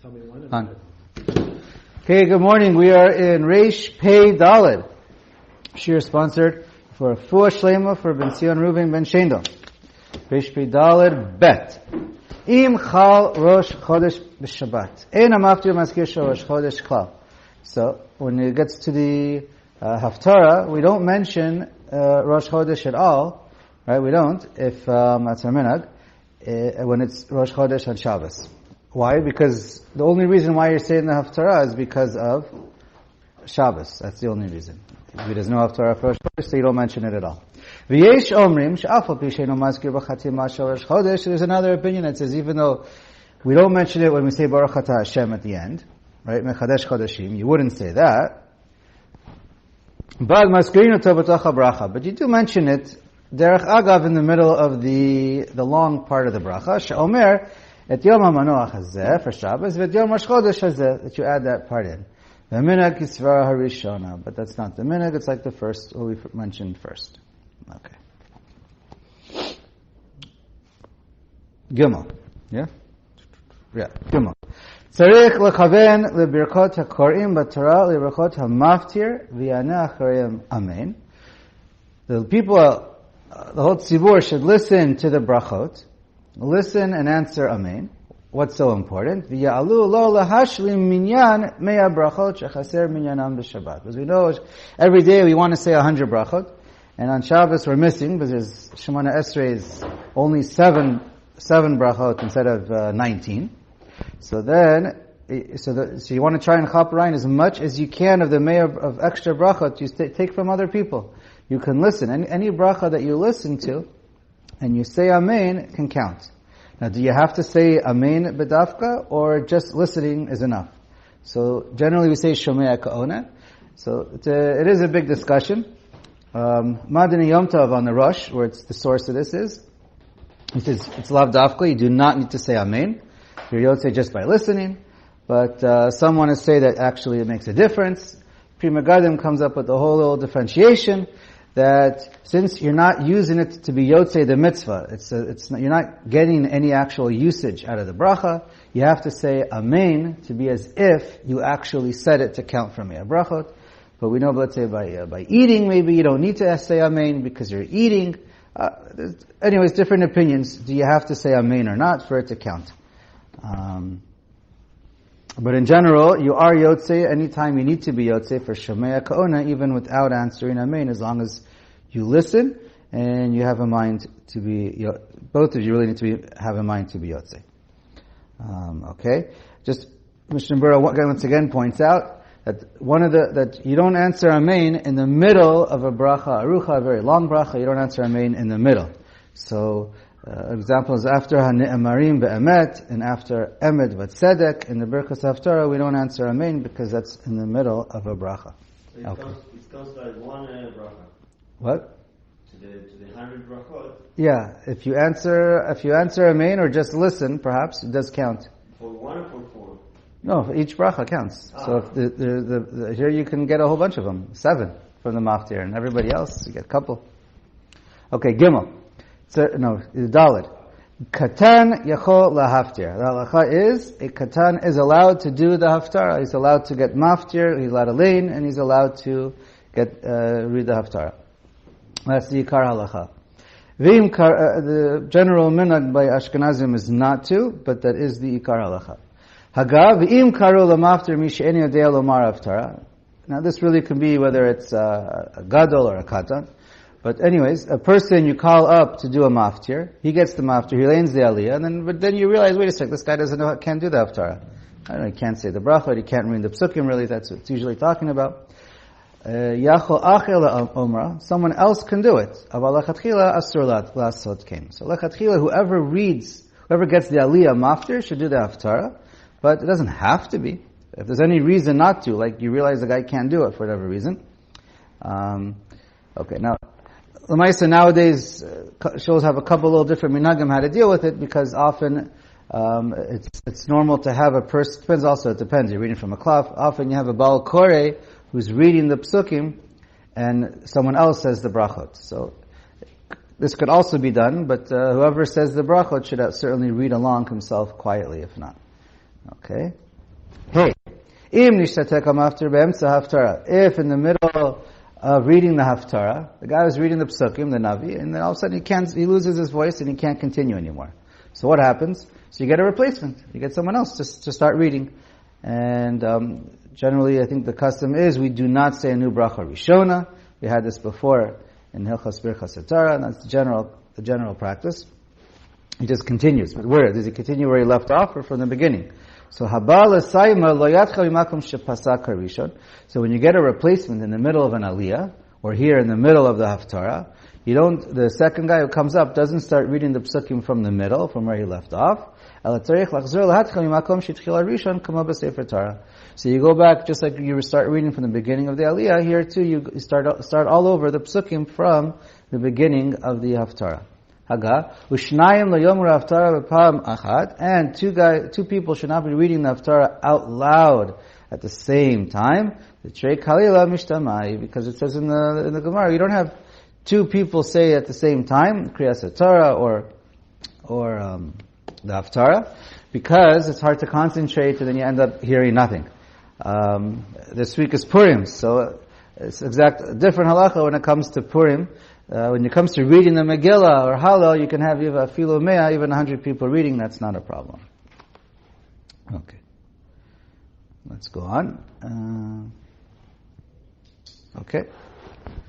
Tell me when. On. Okay, good morning. We are in Reish Pei Daled. Shir sponsored for a full shlema for ציון Reuven ben Shaindel. Reish Pei Daled Bet. Im Chal Rosh Chodesh b'Shabbat. Ein Hamaftir Maskir Shel Rosh Chodesh Klal. So when it gets to the Haftorah, we don't mention Rosh Chodesh at all, right? We don't. If that's our minhag, when it's Rosh Chodesh on Shabbos. Why? Because the only reason why you're saying the Haftorah is because of Shabbos. That's the only reason. If there's no Haftorah for Rosh Chodesh, so you don't mention it at all. V'yesh omrim she'afal pi she'eino mazkir b'chatima shel Rosh Chodesh. There's another opinion that says even though we don't mention it when we say Baruch Atah Hashem at the end, right? Mechadesh Chodeshim, you wouldn't say that. But mazkirin oto b'toch habracha. But you do mention it derech agav in the middle of the long part of the bracha. She'omer et Yom HaManoach hazeh for Shabbos, v'et Yom Rosh Chodesh hazeh, that you add that part in. The minhag kisvara harishona, but that's not the minhag, it's like the first, what we mentioned first. Okay. Gimel. Yeah? Yeah, Gimel. Tzarich lechaven lebirkot hakorim b'Torah lebirkot hamaftir v'yaneh achareim amen. The people, the whole tzibur should listen to the brachot, listen and answer amen. What's so important? V'ya'alu lo lahashlim minyan mea brachot shechaser minyanam b'Shabbat. Because we know every day we want to say 100 brachot, and on Shabbos we're missing because Shemona Esrei is only seven brachot instead of 19. So then, so you want to try and chaperine as much as you can of the mea of extra brachot you take from other people. You can listen. Any bracha that you listen to and you say amen can count. Now, do you have to say amen b'dafka, or just listening is enough? So generally we say shomea ka'ona. So it is a big discussion. Madani Yom Tov on the Rosh, where it's the source of this is, it says it's lav dafka. You do not need to say amen. You're yotze just by listening. But some want to say that actually it makes a difference. Pri Megadim comes up with a whole little differentiation that since you're not using it to be yotze the mitzvah, you're not getting any actual usage out of the bracha, you have to say amen to be as if you actually said it to count from your brachot. But we know, let's say by eating, maybe you don't need to say amen because you're eating. Anyways, different opinions. Do you have to say amen or not for it to count? But in general, you are yotze anytime you need to be yotze for shomea ka'ona, even without answering amen, as long as you listen and you have a mind to be, both of you really need to have a mind to be yotze. Okay? Just, Mishnah Berurah once again points out that that you don't answer amen in the middle of a bracha arucha, a very long bracha, you don't answer amen in the middle. So, examples after Hani'amarim be'emet and after emet v'tzedek in the Birkas Haftorah, we don't answer amen because that's in the middle of a bracha. So it goes like one bracha. What? To the 100 brachot. Yeah, if you answer amen or just listen, perhaps it does count. For one or for four? No, for each bracha counts. So if here you can get a whole bunch of them, 7 from the maftir, and everybody else you get a couple. Okay, Gimel. Daled. Katan yachol lahaftir. The halacha is, a katan is allowed to do the haftarah. He's allowed to get maftir, he's allowed to lane, and he's allowed to read the haftarah. That's the ikar halacha. The general minhag by Ashkenazim is not to, but that is the ikar halacha. Hagav, v'im karu lamaftir mi she'en yodea lomar haftarah. Now this really can be whether it's a gadol or a katan. But anyways, a person you call up to do a maftir, he gets the maftir, he lanes the aliyah, but then you realize, wait a sec, this guy can't do the haftarah. I don't know, he can't say the bracha, he can't read the psukim, really, that's what it's usually talking about. Yachol achel omra, someone else can do it. Aval lechatchila asur lasot came. So lechatchila, whoever gets the aliyah maftir should do the haftarah, but it doesn't have to be. If there's any reason not to, like you realize the guy can't do it for whatever reason. Okay, now, L'maisa nowadays shows have a couple little different minhagim how to deal with it, because often it's normal to have a person. It depends. You're reading from a cloth. Often you have a Baal Koreh who's reading the psukim, and someone else says the brachot. So this could also be done, but whoever says the brachot should certainly read along himself quietly, if not. Okay? Im nishtatek hamaftir be'emtza haftarah. If in the middle of reading the Haftorah, the guy was reading the Psukim, the Navi, and then all of a sudden he loses his voice and he can't continue anymore. So what happens? So you get a replacement. You get someone else to start reading. And generally, I think the custom is we do not say a new bracha rishona. We had this before in Hilchos Birchas Haftarah, and that's the general practice. He just continues. But where? Does he continue where he left off or from the beginning? So So when you get a replacement in the middle of an aliyah, or here in the middle of the Haftarah, the second guy who comes up doesn't start reading the psukim from the middle, from where he left off. So you go back just like you start reading from the beginning of the aliyah. Here too, you start all over the psukim from the beginning of the Haftarah. Shnayim lo yomru Haftarah b'pam achad, and two people should not be reading the Haftarah out loud at the same time. The trei kalila mishtamai, because it says in the Gemara, you don't have two people say at the same time, Kriyas Torah or the Haftarah, because it's hard to concentrate and then you end up hearing nothing. This week is Purim, so it's different halacha when it comes to Purim. When it comes to reading the Megillah or Hallel, you can have even 100 people reading, that's not a problem. Okay. Let's go on. Okay.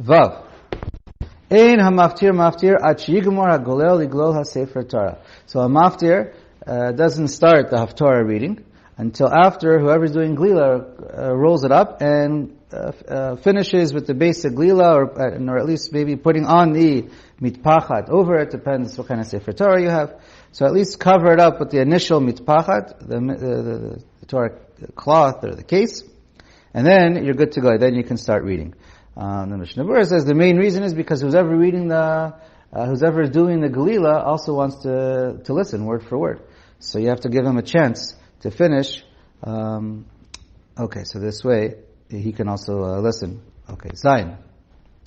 Vav. Ein hamaftir maftir at sheyigmor hagolel liglol hasefer Torah. So a maftir doesn't start the Haftorah reading until after whoever's doing glila rolls it up and finishes with the basic glila, or at least maybe putting on the mitpachat over it. Depends what kind of sefer Torah you have. So at least cover it up with the initial mitpachat, the Torah cloth or the case, and then you're good to go. Then you can start reading. The Mishnah Berurah says the main reason is because who's ever doing the Galila also wants to listen word for word. So you have to give him a chance to finish. Okay, so this way he can also listen. Okay, Zayin,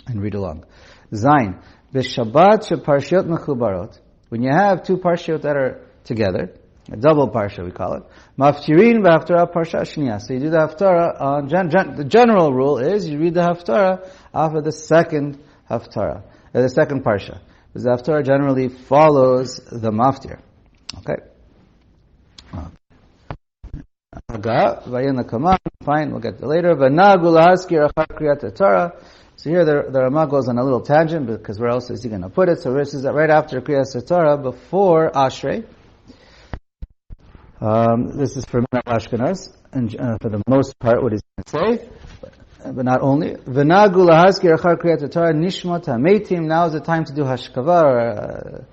and read along. Zayin, b'Shabbat sheparshiot mechubarot. When you have two parshiot that are together, a double parsha we call it, maftirin v'haftarah parsha shniya. So you do the Haftarah on the general rule is you read the Haftarah after the second Haftarah, the second parsha. Because the Haftarah generally follows the maftir. Okay. Fine, we'll get to later. So here the Rama goes on a little tangent because where else is he going to put it? So this is that right after Kriyas Torah, before Ashrei. This is for Ashkenaz, and for the most part, what he's going to say, but not only. V'nagu lahaskir achar kriyat Torah nishmat hametim. Now is the time to do hashkava or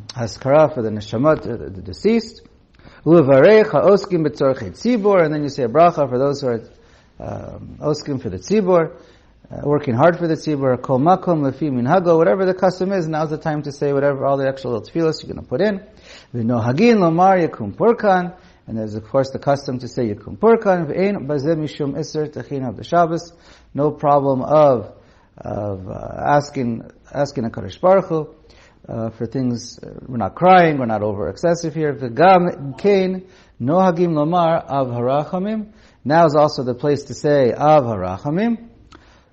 haskara for the neshamot, the deceased. Ulevarech haoskim b'tzorchei tzibor, and then you say a bracha for those who are oskim for the tzibor, working hard for the tzibor. Kol makom lefi minhago, whatever the custom is. Now's the time to say whatever all the extra little tefillos you're going to put in. V'nohagin lomar yakum purkan, and there's of course the custom to say yakum purkan. V'ein bazeh mishum iser techin of the Shabbos. No problem of asking HaKadosh Baruch Hu for things. We're not crying. We're not over excessive here. V'gam kain nohagim lomar av harachamim. Now is also the place to say av harachamim.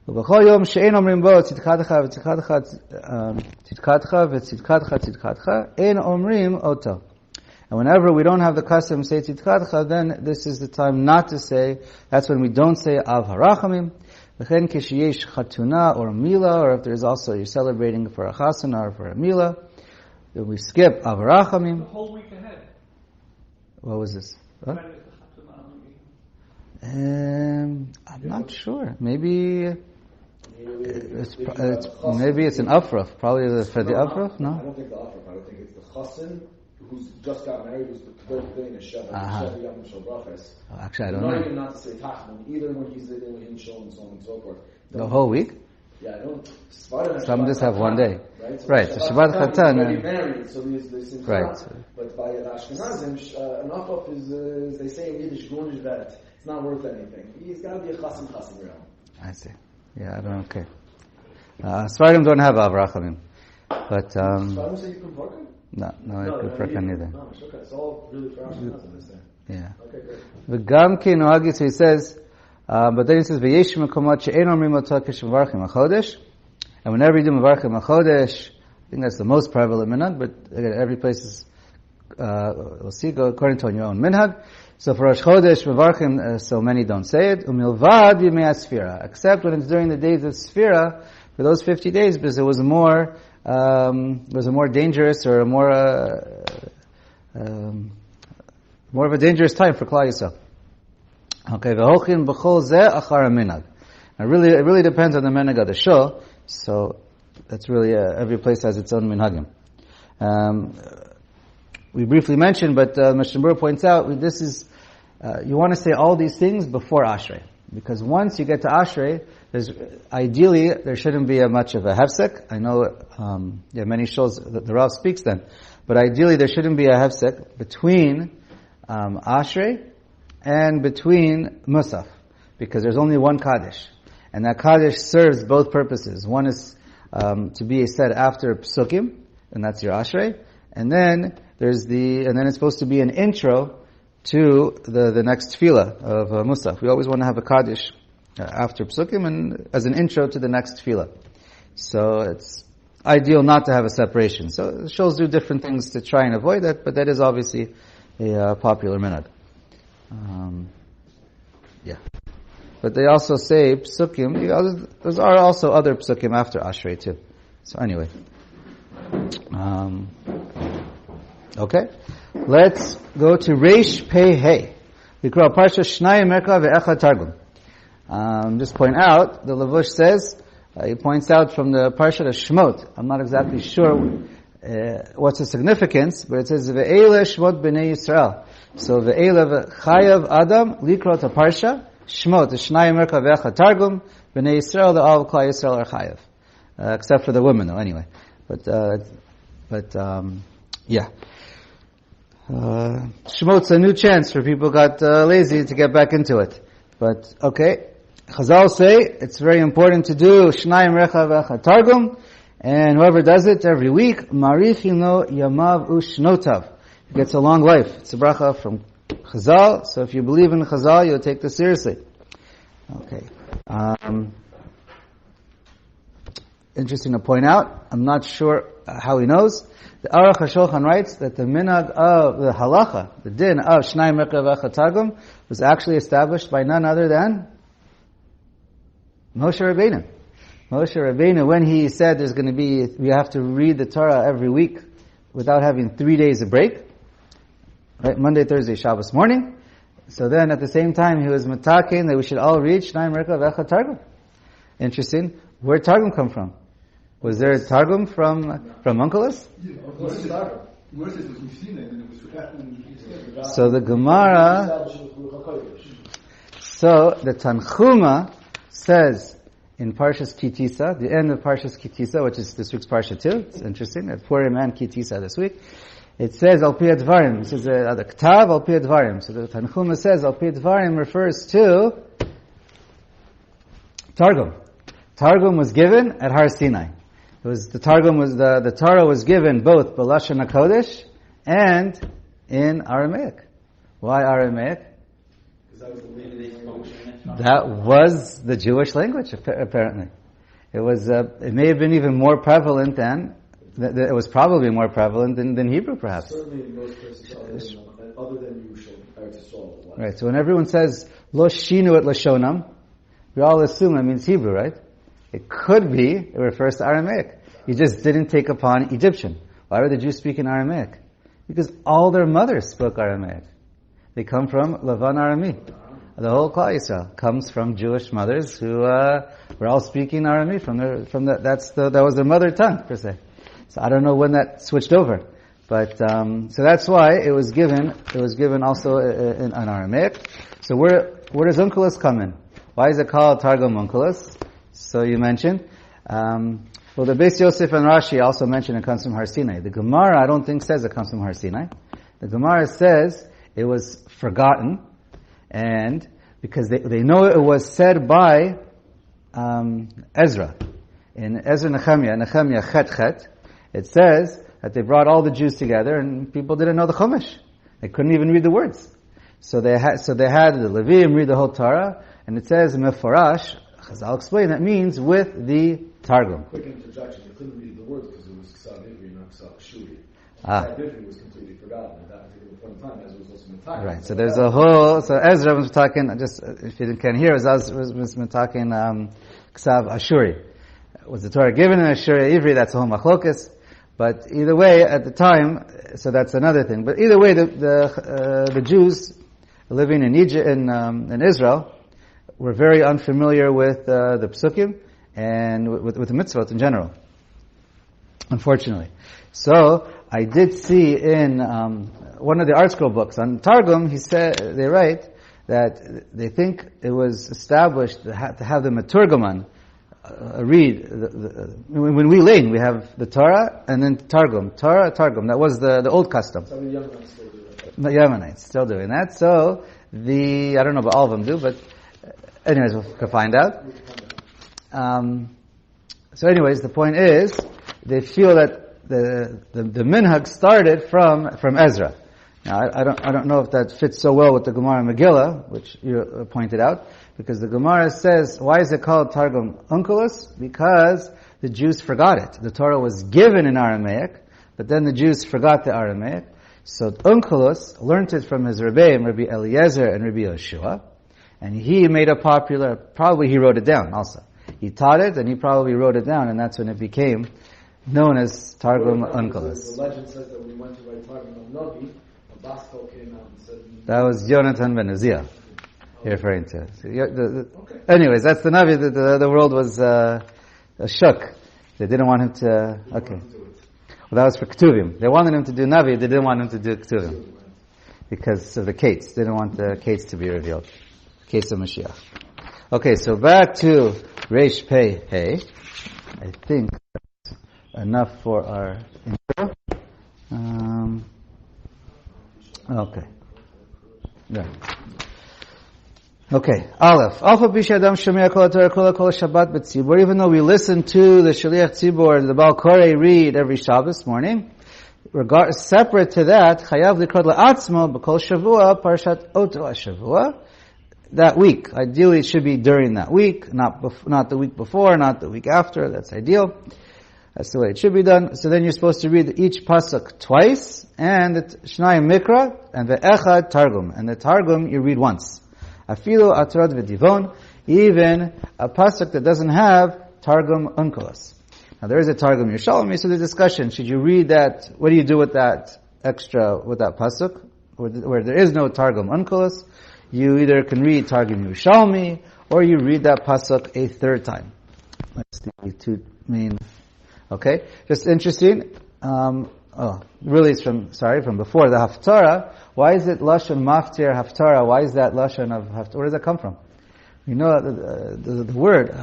ובכל יום שאין אומרים בו צדקתך וצדקתך צדקתך וצדקתך צדקתך אין אומרים אותו. And whenever we don't have the custom to say tzidkatcha, then this is the time not to say. That's when we don't say av harachamim. V'chen kishiyesh chatuna or mila, or if there's also you're celebrating for a chasana or for a mila, then we skip av harachamim. The whole week ahead. What was this? Huh? I'm not sure. Maybe it's an afraf. Probably for the afraf. No. I don't think the afraf. I think it's the chassan who's just got married, who's the thing in Shabbos. Actually, I don't know. Not even not to say tachman, either when he's in shul and so on and so forth. The whole week. Yeah, I don't. Some just have one day. Right. So Shabbat Chatan. Married, so these right. But by the Ashkenazim, an afraf is they say in Yiddish, "Gunish vet." It's not worth anything. He's got to be a chassan real. I see. Yeah, I don't. Okay. Sfardim don't have avrachamim, but Sfardim say you can park? No, I could park on either. No, it's okay. It's all really for Ashkenazim. Yeah. Okay, great. V'gam ki nohagi, so he says, but then he says, v'yesh mekomot she'en omrim oto k'shevarchim hachodesh. And whenever you do mevarchim hachodesh, I think that's the most prevalent minhag, but again, every place is, we'll see, go according to your own minhag. So for Rosh Chodesh, mevarchim, so many don't say it. Umilvad yimei asfira, except when it's during the days of Sfira, for those 50 days, because it was a more dangerous or a more of a dangerous time for Klal Yisrael. Okay, v'hochin b'chol zeh achar minhag. Now, it really depends on the minhag of the shul. So that's really every place has its own minhagim. We briefly mentioned, but Mishnah Berurah points out this is you want to say all these things before Ashrei, because once you get to Ashrei, ideally there shouldn't be much of a hefsek. I know many shuls the Rav speaks then, but ideally there shouldn't be a hefsek between Ashrei and between Musaf, because there's only one Kaddish. And that Kaddish serves both purposes. One is to be said after Psukim, and that's your Ashrei. And then it's supposed to be an intro to the next tefillah of Musaf. We always want to have a Kaddish after Psukim and as an intro to the next tefillah. So it's ideal not to have a separation. So the shuls do different things to try and avoid that, but that is obviously a popular minhag. But they also say psukim. There are also other psukim after Ashrei too. So anyway, okay. Let's go to Reish Pei Hey. We call Parsha Shnayim Mikra ve'echad Targum. Just point out, the Levush says, he points out from the Parsha of Shmot. I'm not exactly sure what's the significance, but it says ve'ele Shmot b'nei Yisrael. So ve'ele chayav Adam likrot a Parsha. Shmot, the Shnayim Mikra ve'echad Targum, b'nei Yisrael, the all Klal Yisrael are chayav. Except for the women though, anyway. Shmot's a new chance for people who got lazy to get back into it. But, okay. Chazal say it's very important to do Shnayim Mikra ve'echad Targum, and whoever does it every week, Marichin lo yamav u'shnotav. He gets a long life. It's a bracha from Chazal, so if you believe in Chazal, you'll take this seriously. Okay. Interesting to point out, I'm not sure how he knows. The Orach Chaim writes that the minhag of the halacha, the din of Shnayim Mikra ve'echad Targum, was actually established by none other than Moshe Rabbeinu. Moshe Rabbeinu, when he said we have to read the Torah every week without having 3 days of break, right? Monday, Thursday, Shabbos morning. So then at the same time he was mataking that we should all read Shnayim Mikra ve'echad Targum. Interesting. Where did Targum come from? Was there a Targum from Onkelos? So the Gemara, so the Tanchuma says in Parshas Kitisa, the end of Parshas Kitisa, which is this week's Parsha too. It's interesting, at Purim and Kitisa this week. It says Al Pi Advarim. It says the Ktav Al Pi Advarim. So the Tanchuma says Al Pi Advarim refers to Targum. Targum was given at Har Sinai. The Torah was given both B'Lashon HaKodesh and in Aramaic. Why Aramaic? That was the Jewish language, apparently. It was. It may have been even more prevalent than. It was probably more prevalent than Hebrew, perhaps. Certainly in most places, other than usual, right. So when everyone says Lo Shinu et Lashonam, we all assume that means Hebrew, right? It could be, it refers to Aramaic. You just didn't take upon Egyptian. Why were the Jews speaking Aramaic? Because all their mothers spoke Aramaic. They come from Lavan Arami. The whole Klal Yisrael comes from Jewish mothers who were all speaking Arami that was their mother tongue, per se. So I don't know when that switched over. But, so that's why it was given also in Aramaic. So where does Onkelos come in? Why is it called Targum Onkelos? So you mentioned. Well, the Beis Yosef and Rashi also mention it comes from Har Sinai. The Gemara, I don't think, says it comes from Har Sinai. The Gemara says it was forgotten, and because they know it was said by Ezra. In Ezra Nehemiah Chet, it says that they brought all the Jews together, and people didn't know the Chumash. They couldn't even read the words. So they had the Levim read the whole Torah, and it says Meforash. I'll explain. That means with the Targum. Quick interjection. You couldn't read the words because it was Ksav Ivri, not Ksav Shuri. Ksav Ivri was completely forgotten at that particular point in time, as was also Mataki. Right. So there's a whole. So Ezra was talking. Just if you can't hear, was talking Ksav Ashuri. Was the Torah given in Ashuri Ivri? That's a whole machlokas. But either way, at the time, so that's another thing. But either way, the Jews living in Egypt in Israel were very unfamiliar with the psukim and with the mitzvot in general, unfortunately. So I did see in one of the art scroll books on Targum, they write that they think it was established to have the Meturgaman read. When we learn, we have the Torah and then Targum. Torah, Targum. That was the old custom. Some of the Yemenites still do that. The Yemenites still doing that. So I don't know about all of them do, but anyways, we can find out. So anyways, the point is, they feel that the minhag started from Ezra. Now, I don't know if that fits so well with the Gemara Megillah, which you pointed out, because the Gemara says, why is it called Targum Onkelos? Because the Jews forgot it. The Torah was given in Aramaic, but then the Jews forgot the Aramaic. So Onkelos learned it from his Rebbeim, Rabbi Eliezer and Rabbi Yeshua, and he made it popular. Probably he wrote it down also. He taught it, and he probably wrote it down, and that's when it became known as Targum Onkelos. The legend says that when he went to write Targum Navi, a Basco came out and said... That was Yonatan ben Uzziah you're referring to. So, anyways, that's the Navi. The world was shook. They didn't want him to... Okay. Well, that was for Ketuvim. They wanted him to do Navi, they didn't want him to do Ketuvim. Because of the Kates. They didn't want the Kates to be revealed. Case of Mashiach. Okay, so back to Reish Pei Hey. I think that's enough for our intro. Okay. Yeah. Okay. Aleph. Alpha Bishadam Shemir Kol Torah Kol Shabbat B'Tzibur. Even though we listen to the Shaliach Tzibur, the Baal Koreh read every Shabbos morning, separate to that, Chayav Likrod La'atzmo B'Kol Shavua Parashat Oto HaShavua. That week. Ideally, it should be during that week, not the week before, not the week after. That's ideal. That's the way it should be done. So then you're supposed to read each pasuk twice, and the Shnayim Mikra, and the Echad Targum. And the Targum you read once. Afilu Atorot v'Divon, even a pasuk that doesn't have Targum Onkelos. Now there is a Targum Yerushalmi, so the discussion, should you read that, what do you do with that pasuk, where there is no Targum Onkelos? You either can read Targum Yerushalmi, or you read that pasuk a third time. That's the two main. Okay, just interesting. Really, it's from before the Haftorah. Why is it lashon maftir Haftorah? Why is that lashon of Haftorah? Where does that come from? You know the word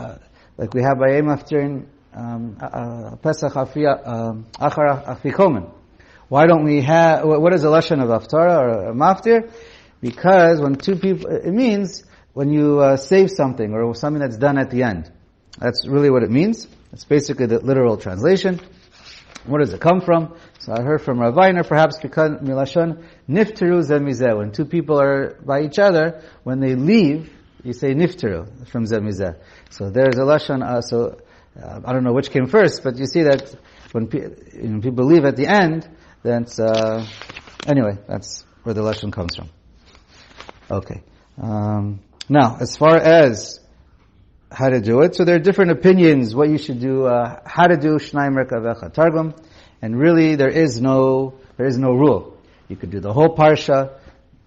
like we have by maftirin Pesach Achar Afikomen. Why don't we have? What is the lashon of Haftorah or maftir? Because when two people, it means when you save something or something that's done at the end. That's really what it means. It's basically the literal translation. Where does it come from? So I heard from Rav Weiner, perhaps because milashon nifteru zemizeh. When two people are by each other, when they leave, you say nifteru from zemizeh. So there's a lashon. I don't know which came first, but you see that when people leave at the end, then it's, anyway, that's where the lashon comes from. Okay. Now, as far as how to do it, so there are different opinions what you should do, how to do Shnayim Rekavecha Targum, and really there is no rule. You could do the whole parsha,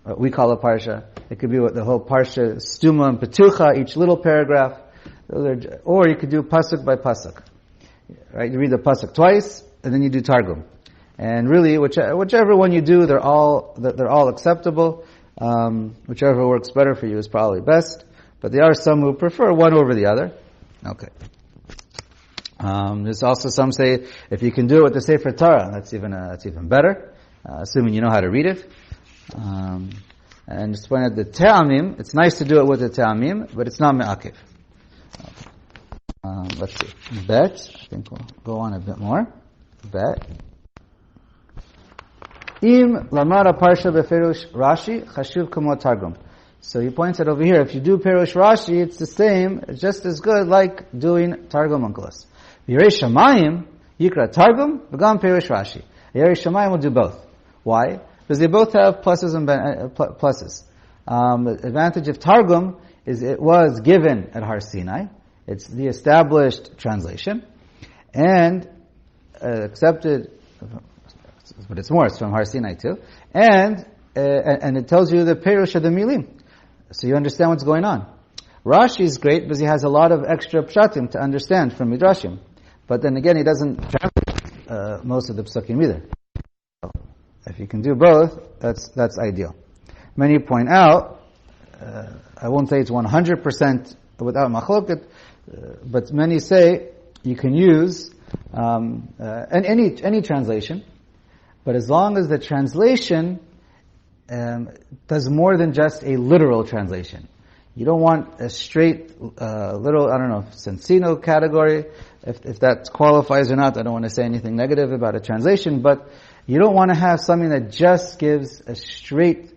what we call a parsha. It could be what the whole parsha, Stuma and Petucha, each little paragraph, or you could do pasuk by pasuk. Right? You read the pasuk twice, and then you do Targum. And really, whichever one you do, they're all acceptable. Whichever works better for you is probably best. But there are some who prefer one over the other. Okay. There's also some say if you can do it with the Sefer Torah, that's even better, assuming you know how to read it. And just point out the Te'amim. It's nice to do it with the Te'amim, but it's not Me'akiv. Okay. Let's see. Bet. I think we'll go on a bit more. Bet. Im lamara parsha beferush Rashi chashuv kamo targum. So he points out over here, if you do Perush Rashi, it's the same, it's just as good like doing Targum Onkelos. Yerei Shamayim, Yikra Targum, V'gam Perush Rashi. Yerei Shamayim will do both. Why? Because they both have pluses and pluses. The advantage of Targum is it was given at Har Sinai. It's the established translation. And accepted, but it's more, it's from Har Sinai too. And it tells you the Perush of the Milim. So you understand what's going on. Rashi is great because he has a lot of extra pshatim to understand from Midrashim. But then again, he doesn't translate most of the psukim either. So if you can do both, that's ideal. Many point out, I won't say it's 100% without machloket, but many say you can use any translation, but as long as the translation does more than just a literal translation. You don't want a straight, little, I don't know, Sensino category, if that qualifies or not. I don't want to say anything negative about a translation, but you don't want to have something that just gives a straight,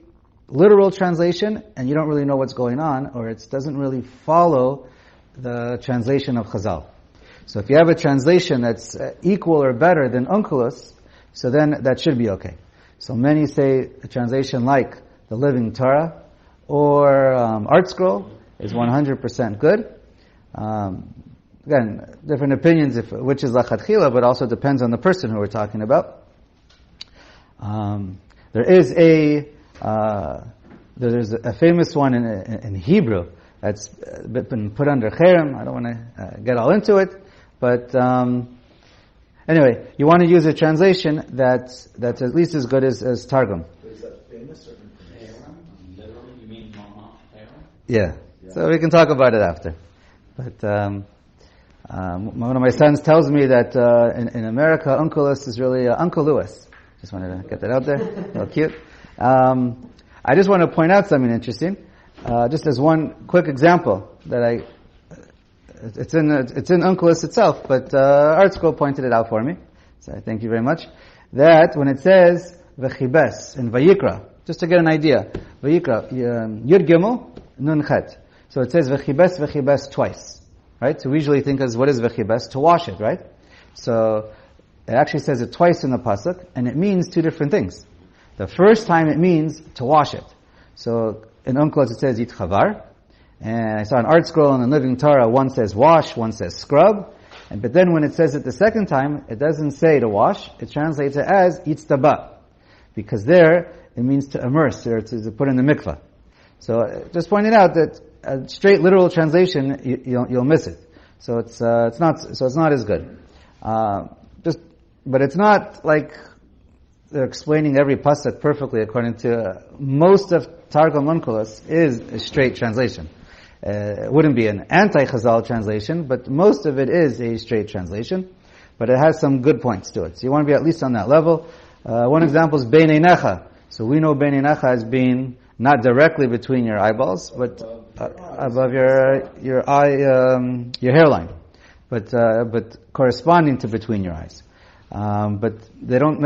literal translation, and you don't really know what's going on, or it doesn't really follow the translation of Chazal. So if you have a translation that's equal or better than Onkelos, so then that should be okay. So many say a translation like the Living Torah or Art Scroll is 100% good. Again, different opinions which is lachatchila, but also depends on the person who we're talking about. There's a famous one in Hebrew that's been put under cherem. I don't want to get all into it, but anyway, you want to use a translation that's at least as good as Targum. Is that famous or literally? You mean Mama? Yeah. So we can talk about it after. But one of my sons tells me that in America, Onkelos is really Uncle Lewis. Just wanted to get that out there. A little cute. I just want to point out something interesting. Just as one quick example that it's in Onkelos itself, but Art Scroll pointed it out for me. So I thank you very much. That when it says V'chibes in Vayikra, just to get an idea, Vayikra Yud Gimel Nun Chet. So it says V'chibes twice, right? So we usually think as what is V'chibes? To wash it, right? So it actually says it twice in the pasuk, and it means two different things. The first time it means to wash it. So in Onkelos it says Yitchavar. And I saw an Art Scroll in the Living Torah, one says wash, one says scrub. But then when it says it the second time, it doesn't say to wash, it translates it as yitztaba. Because there, it means to immerse, or to put in the mikvah. So just pointing out that a straight literal translation, you'll miss it. So it's not as good. But it's not like they're explaining every pasuk perfectly according to most of Targum Onkelos is a straight translation. It wouldn't be an anti-Chazal translation, but most of it is a straight translation. But it has some good points to it. So you want to be at least on that level. One example is Beinei Necha. So we know Beinei Necha as being not directly between your eyeballs, but above your eye, your hairline. But corresponding to between your eyes. But they don't,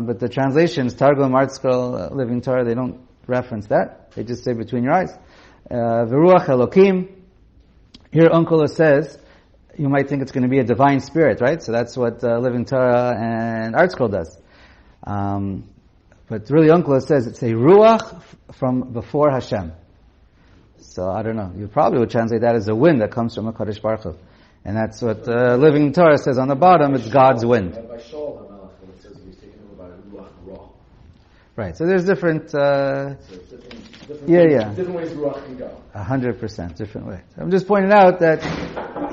but the translations, Targum, Art Scroll, Living Torah, they don't reference that. They just say between your eyes. V'ruach Elokim. Here Onkelos says, you might think it's going to be a divine spirit, right? So that's what Living Torah and Art Scroll does. But really Onkelos says it's a ruach from before Hashem. So I don't know. You probably would translate that as a wind that comes from a Kadosh Baruch Hu. And that's what Living Torah says on the bottom. It's God's wind. By Shaul HaMelech, when it says he was taken over by Ruach Ra. Right. So there's different. Different ways Ruach can go. 100% different ways. I'm just pointing out that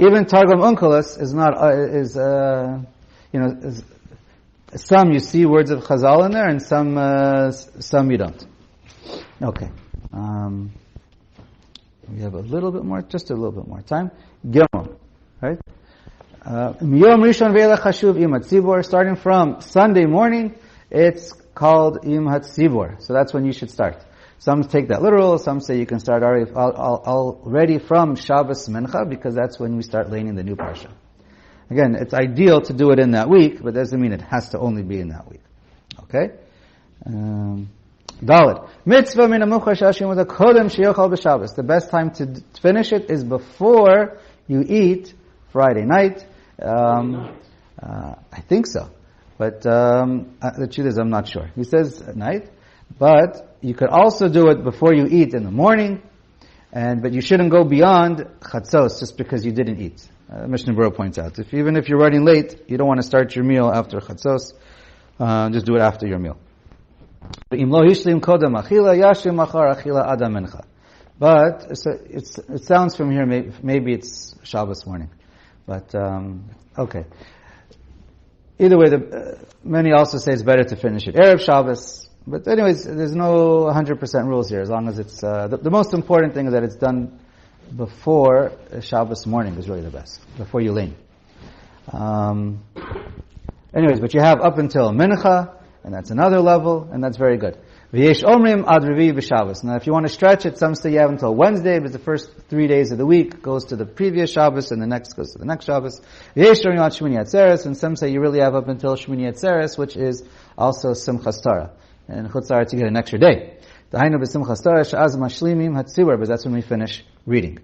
even Targum Onkelos is not some you see words of Chazal in there, and some you don't. Okay. We have just a little bit more time. Gimel. Right? Yom Rishon ve'elech Hashuv im hatzibor. Starting from Sunday morning, it's called im hatzibor. So that's when you should start. Some take that literal. Some say you can start already from Shabbos Mincha, because that's when we start learning the new parsha. Again, it's ideal to do it in that week, but doesn't mean it has to only be in that week. Okay? Dalet. Mitzvah min ha-muchar shashim with a kodem sheyochal b'Shabbos. The best time to finish it is before you eat Friday night. I think so. But the truth is I'm not sure. He says at night. But you could also do it before you eat in the morning. But you shouldn't go beyond chatzos just because you didn't eat. Mishnah Berurah points out. Even if you're running late, you don't want to start your meal after chatzos. Just do it after your meal. But it sounds from here, maybe it's Shabbos morning. But, okay. Either way, many also say it's better to finish it Erev Shabbos. But anyways, there's no 100% rules here, as long as it's, the most important thing is that it's done before Shabbos morning is really the best, before you lean. Anyways, but you have up until Mincha, and that's another level, and that's very good. V'yesh omrim ad revi b'Shabbos. Now, if you want to stretch it, some say you have until Wednesday, but the first 3 days of the week goes to the previous Shabbos, and the next goes to the next Shabbos. V'yesh omrim ad Shmini Atzeres, and some say you really have up until Shmini Atzeres, which is also Simchas Torah. And Chutz La'aretz you get an extra day. Dahainu b'Simchas Torah she'az mashlimim hatzibur, but that's when we finish reading.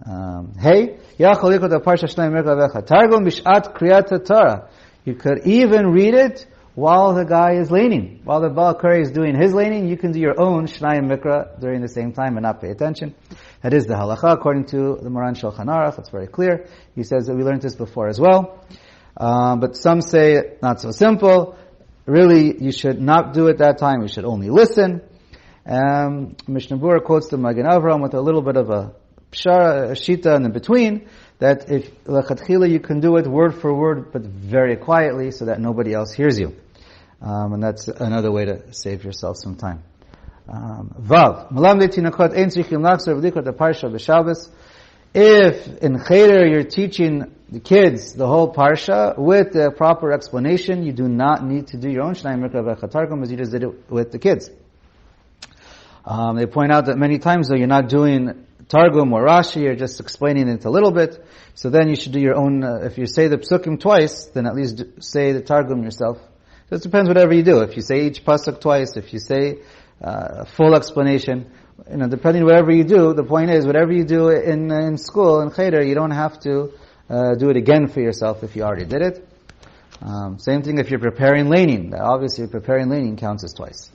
Hey, yachol likot ha'parsha Shnayim Mikra v'echa targum b'shat kriyat Torah. You could even read it while the guy is laning. While the Baal Kari is doing his laning, you can do your own Shnayim Mikra during the same time and not pay attention. That is the halacha according to the Moran Shulchan Aruch. It's very clear. He says that we learned this before as well. But some say not so simple. Really, you should not do it that time. You should only listen. Mishnah Berurah quotes the Magen Avraham with a little bit of a pshara, a shita in between, that if lechatchila you can do it word for word, but very quietly so that nobody else hears you. And that's another way to save yourself some time. Vav. Malamdei tinakot ein tzrichim lachzor v'likot haparsha b'Shabbos. If in cheder you're teaching the kids the whole parsha with the proper explanation, you do not need to do your own Shnayim Mikra v'echa targum as you just did it with the kids. They point out that many times though you're not doing Targum or Rashi, you're just explaining it a little bit. So then you should do your own, if you say the Psukim twice, then at least say the Targum yourself. So it depends whatever you do. If you say each Pasuk twice, if you say a full explanation, depending whatever you do, the point is, whatever you do in school, in Cheder, you don't have to do it again for yourself if you already did it. Same thing if you're preparing laning. Obviously preparing laning counts as twice.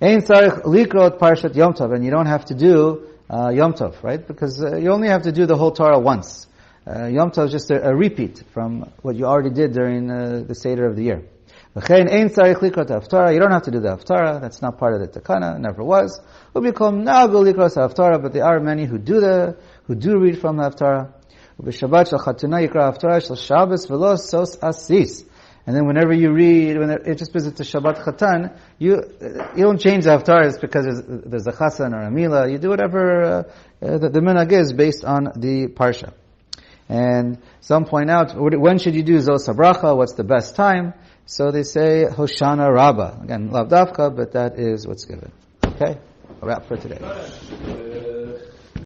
Ein tzarich likrot parshat Yom Tov, and you don't have to do Yom Tov, right? Because you only have to do the whole Torah once. Yom Tov is just a repeat from what you already did during the Seder of the year. V'chein ein tzarich likrot Haftorah, you don't have to do the Haftorah, that's not part of the Takana, never was. U'bikom nagu likros Haftorah, but there are many who do read from the Haftorah. U'b'shabbat shel chatuna yikra Haftorah shel Shabbos v'lo sos asis. And then whenever you read, it just because it's a Shabbat Chatan, you don't change the Haftarah because there's a Chasan or a Mila. You do whatever the minhag is based on the Parsha. And some point out, when should you do Zos HaBracha? What's the best time? So they say Hoshana Rabbah. Again, Lav Dafka, but that is what's given. Okay? A wrap for today.